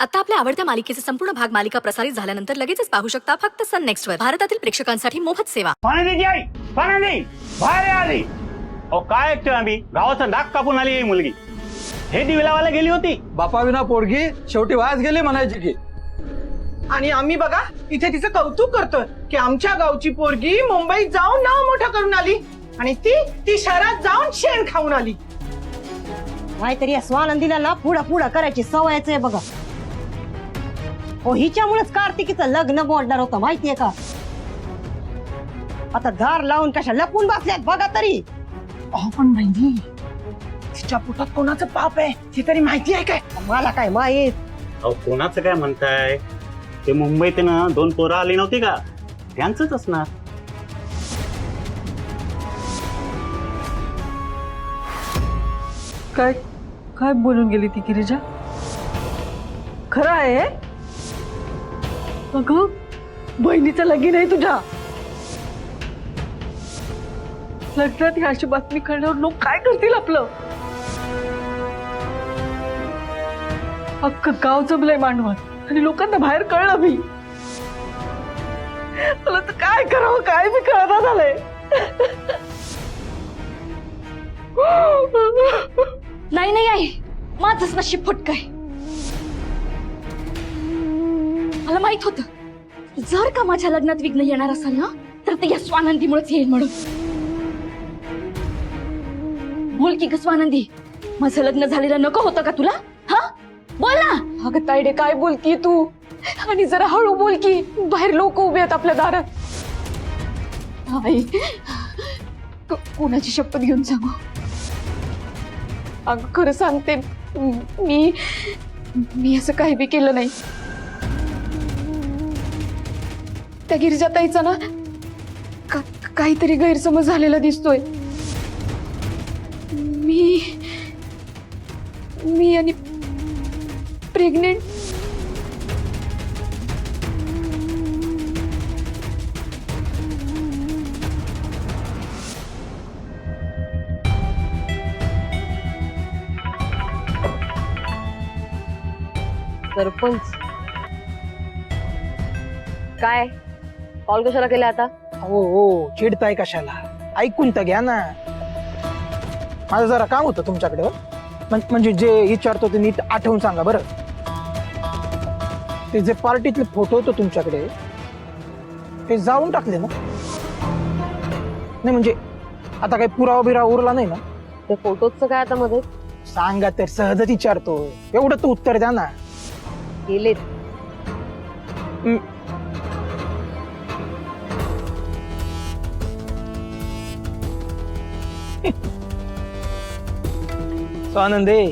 आता आपल्या आवडत्या मालिकेचे संपूर्ण भाग मालिका प्रसारित झाल्यानंतर लगेचच पाहू शकता फक्त सन नेक्स्ट वर. भारतातील प्रेक्षकांसाठी मोफत सेवा. पाण्याची आई पाण्याची बाहेर आली. अहो काय ऐकतोय आम्ही, गावाचा नाक कापून आली ही मुलगी. हे दिवेलावाला गेली होती. बापाविना पोरगी शेवटी वायाच गेली म्हणायची की. आणि आम्ही बघा इथे तिचं कौतुक करतोय की आमच्या गावची पोरगी मुंबईत जाऊन नाव मोठं करून आली आणि ती शहरात जाऊन शेण खाऊन आली. काहीतरी या स्वानंदीला ना पुढं पुढं करायची सवयच आहे बघा. हो हिच्यामुळेच कार्तिकीचं लग्न मोडणार होतं माहितीये का. आता दार लावून कशा लपून बसल्यात बघा तरी. अहो पण बहिणी तिच्या पोटात कोणाचं पाप आहे ती तरी माहिती आहे काय. मला काय माहित. अहो कोणाचं काय म्हणताय, ते मुंबईत ना 2 पोरं आली नव्हती का, त्यांचंच असणार. काय काय बोलून गेली ती गिरिजा. खरं आहे अगं, बहिणीचं लगीन आहे तुझ्या. लग्नात ही अशी बातमी कळल्यावर लोक काय करतील आपलं. अख्खं गाव जमलंय मांडवत आणि लोकांना बाहेर कळलं मी. मला तर काय करावं काय मी कळना झालंय. नाही नाही आई, माझंच नशीब फुटकय. मला माहित होतं जर का माझ्या लग्नात विघ्न येणार असेल ना तर ते या स्वानंदीमुळेच येईल म्हणून. बोल की ग स्वानंदी, माझं लग्न झालेलं नको होतं का तुला? हा बोल ना. अगं ताईडे काय बोलतीये तू. आणि जरा हळू बोल की, बाहेर लोक उभे आहेत आपल्या दारात. आई कोणाची शपथ घेऊन सांगू. अगं खरं सांगते, मी असं काही बी केलं नाही. त्या गिरिजाताईचा ना काहीतरी गैरसमज झालेला दिसतोय. मी आणि प्रेग्नेंट. सरपंच काय कॉल कशाला केला आता? हो चिडताय कशाला, ऐकून तर घ्या ना. माझं जरा काम होतं तुमच्याकडे. म्हणजे जे विचारतो ते नीट आठवून सांगा बरं. ते जे पार्टीतले फोटो होते तुमच्याकडे ते जाऊन टाकले ना. नाही म्हणजे आता काही पुरावा बिरावा उरला नाही ना. ते फोटोचं काय आता मध्ये? सांगा तर, सहजच विचारतो, एवढं तू उत्तर द्या ना. गेलेत. स्वानंदे